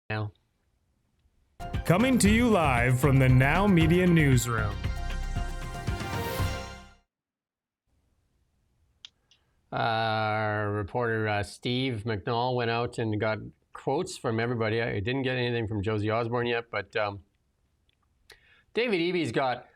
Now, Coming to you live from the Now Media Newsroom. reporter Steve McNall went out and got quotes from everybody. I didn't get anything from Josie Osborne yet, but David Eby's got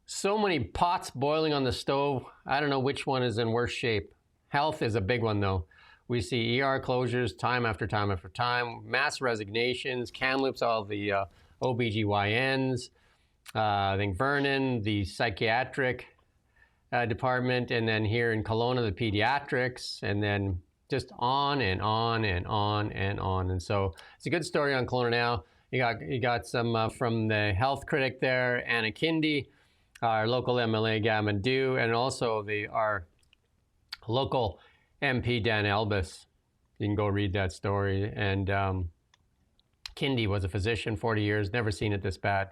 so many pots boiling on the stove. I don't know which one is in worse shape. Health is a big one, though. We see ER closures time after time after time, mass resignations, Kamloops, all the OBGYNs, I think Vernon, the psychiatric department, and then here in Kelowna, the pediatrics, and then just on and on and on and on. And so it's a good story on Kelowna Now. You got some from the health critic there, Anna Kindy, our local MLA Gavin Dew, and also our local MP Dan Elbis. You can go read that story. And Kindy was a physician, 40 years, never seen it this bad.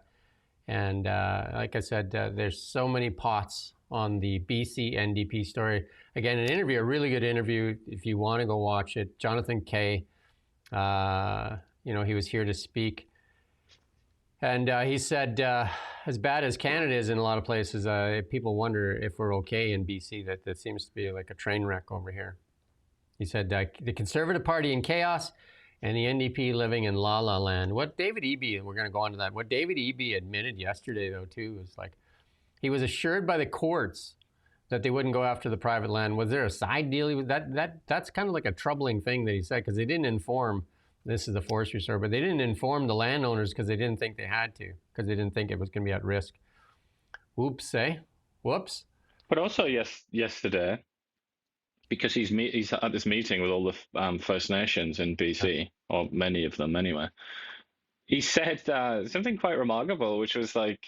And like I said, there's so many pots on the BC NDP story. Again, an interview, a really good interview. If you want to go watch it, Jonathan Kay, he was here to speak. And he said, as bad as Canada is in a lot of places, people wonder if we're okay in BC, that seems to be like a train wreck over here. He said, the Conservative Party in chaos and the NDP living in la-la land. What David Eby, and we're going to go on to that, what David Eby admitted yesterday, though, too, was like, he was assured by the courts that they wouldn't go after the private land. Was there a side deal? That's kind of like a troubling thing that he said, because they didn't inform, this is the forestry store, but they didn't inform the landowners because they didn't think they had to, because they didn't think it was going to be at risk. Whoops, eh? Whoops. But also yesterday, because he's at this meeting with all the First Nations in BC, or many of them anyway, he said something quite remarkable, which was like,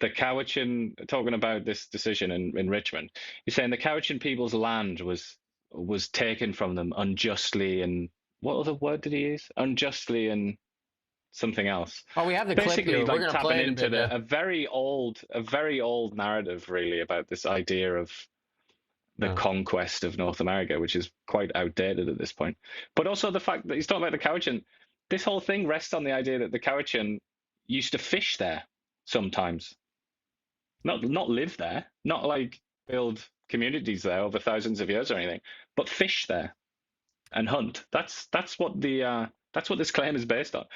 the Cowichan, talking about this decision in Richmond, he's saying the Cowichan people's land was taken from them unjustly, and what other word did he use? Unjustly and something else. Oh, we have the basically clip here. like we're going to tapping play it into a bit, a very old narrative, really, about this idea of the conquest of North America, which is quite outdated at this point. But also the fact that he's talking about the Cowichan. This whole thing rests on the idea that the Cowichan used to fish there sometimes. Not live there, not like build communities there over thousands of years or anything, but fish there and hunt. That's what this claim is based on.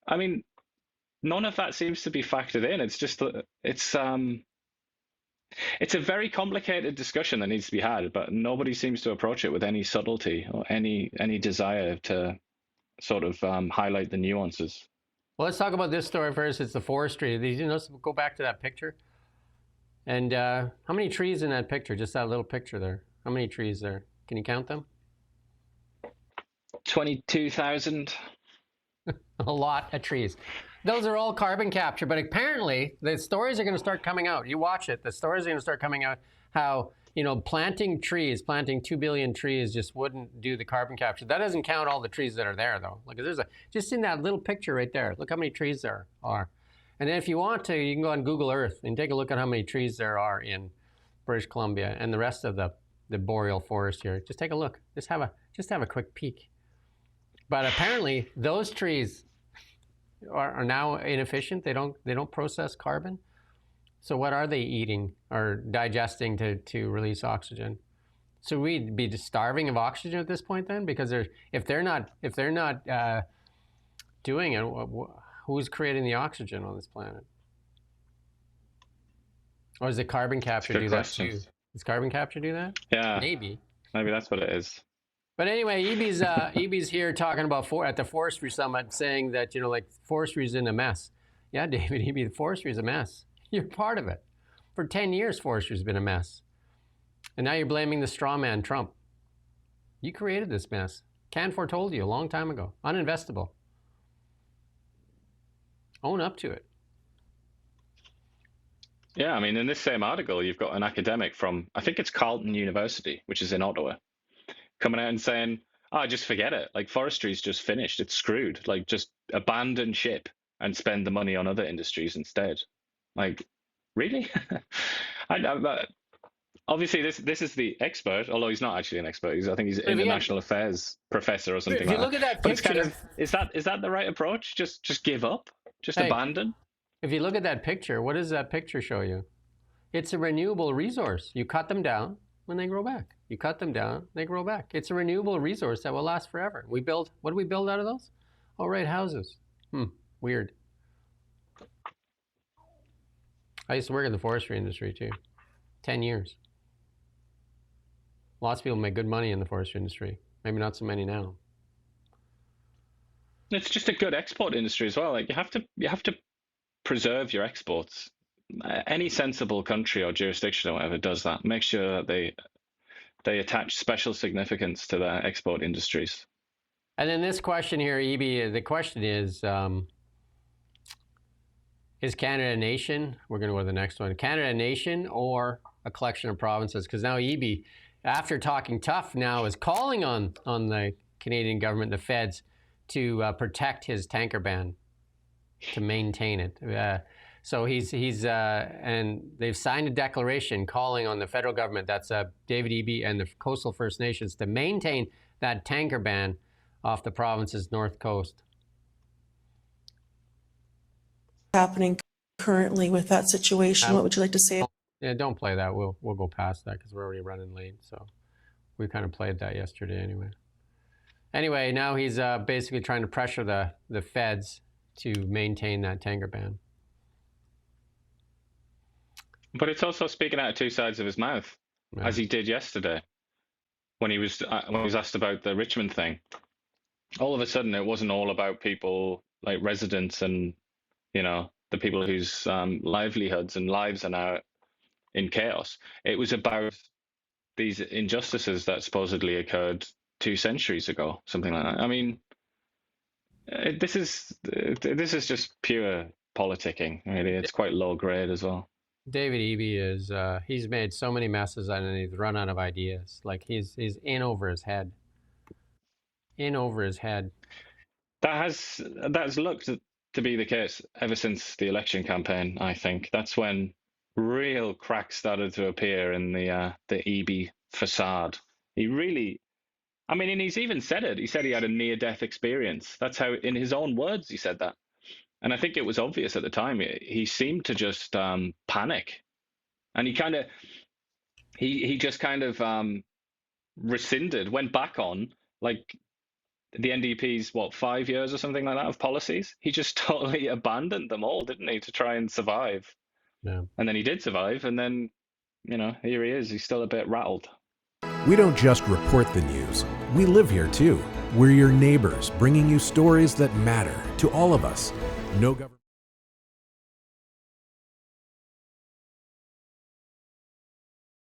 I mean, none of that seems to be factored in. It's just that it's a very complicated discussion that needs to be had, but nobody seems to approach it with any subtlety or any desire to sort of highlight the nuances. Well, let's talk about this story first. It's the forestry. Go back to that picture. And how many trees in that picture? Just that little picture there. How many trees there? Can you count them? 22,000. A lot of trees. Those are all carbon capture. But apparently, the stories are going to start coming out. You watch it. The stories are going to start coming out how, planting 2 billion trees just wouldn't do the carbon capture. That doesn't count all the trees that are there, though. Look, just in that little picture right there. Look how many trees there are. And then if you want to, you can go on Google Earth and take a look at how many trees there are in British Columbia and the rest of the boreal forest here. Just take a look. Just have a quick peek. But apparently, those trees are now inefficient. They don't process carbon. So what are they eating or digesting to release oxygen? So we'd be starving of oxygen at this point then, because if they're not doing it. Who's creating the oxygen on this planet? Or does the carbon capture do that too? Does carbon capture do that? Yeah. Maybe That's what it is. But anyway, Eby's here talking about at the Forestry Summit, saying that, forestry is in a mess. Yeah, David Eby, the forestry is a mess. You're part of it. For 10 years, forestry's been a mess. And now you're blaming the straw man, Trump. You created this mess. Canfor told you a long time ago. Uninvestable. Own up to it. Yeah, I mean, in this same article, you've got an academic from, I think it's Carleton University, which is in Ottawa, coming out and saying, just forget it. Like, forestry's just finished. It's screwed. Like, just abandon ship and spend the money on other industries instead. Like, really? obviously this is the expert, although he's not actually an expert. I think he's But if you international affairs professor or something if you like look that. at that But it's kind picture, of is that the right approach? Just give up, just hey, abandon. if you look at that picture, what does that picture show you? It's a renewable resource. You cut them down when they grow back. You cut them down, they grow back. It's a renewable resource that will last forever. What do we build out of those? Oh, right, houses. Weird. I used to work in the forestry industry too. 10 years. Lots of people make good money in the forestry industry. Maybe not so many now. It's just a good export industry as well. Like you have to preserve your exports. Any sensible country or jurisdiction or whatever does that. Make sure that they attach special significance to their export industries. And then this question here, EB, the question is Canada a nation? We're going to go to the next one. Canada a nation or a collection of provinces? Because now EB, after talking tough, now is calling on the Canadian government, the feds, to protect his tanker ban, to maintain it. So he's and they've signed a declaration calling on the federal government, that's David Eby and the Coastal First Nations, to maintain that tanker ban off the province's north coast. Happening currently with that situation. What would you like to say? Yeah, don't play that. We'll go past that because we're already running late. So we kind of played that yesterday anyway. Anyway, now he's basically trying to pressure the feds to maintain that tanker ban. But it's also speaking out of two sides of his mouth, as he did yesterday when he was asked about the Richmond thing. All of a sudden, it wasn't all about people like residents and the people whose livelihoods and lives are now in chaos. It was about these injustices that supposedly occurred 2 centuries ago, something like that. I mean, this is just pure politicking. Really, it's quite low grade as well. David Eby is he's made so many messes and he's run out of ideas. Like he's in over his head. In over his head. That's looked to be the case ever since the election campaign. I think that's when real cracks started to appear in the Eby facade. He really, I mean, and he's even said it. He said he had a near-death experience. That's how, in his own words, he said that. And I think it was obvious at the time. He seemed to just panic, and he just kind of rescinded, went back on like the NDP's 5 years or something like that of policies. He just totally abandoned them all, didn't he, to try and survive? Yeah. And then he did survive, and then here he is. He's still a bit rattled. We don't just report the news. We live here too. We're your neighbors, bringing you stories that matter to all of us. No government.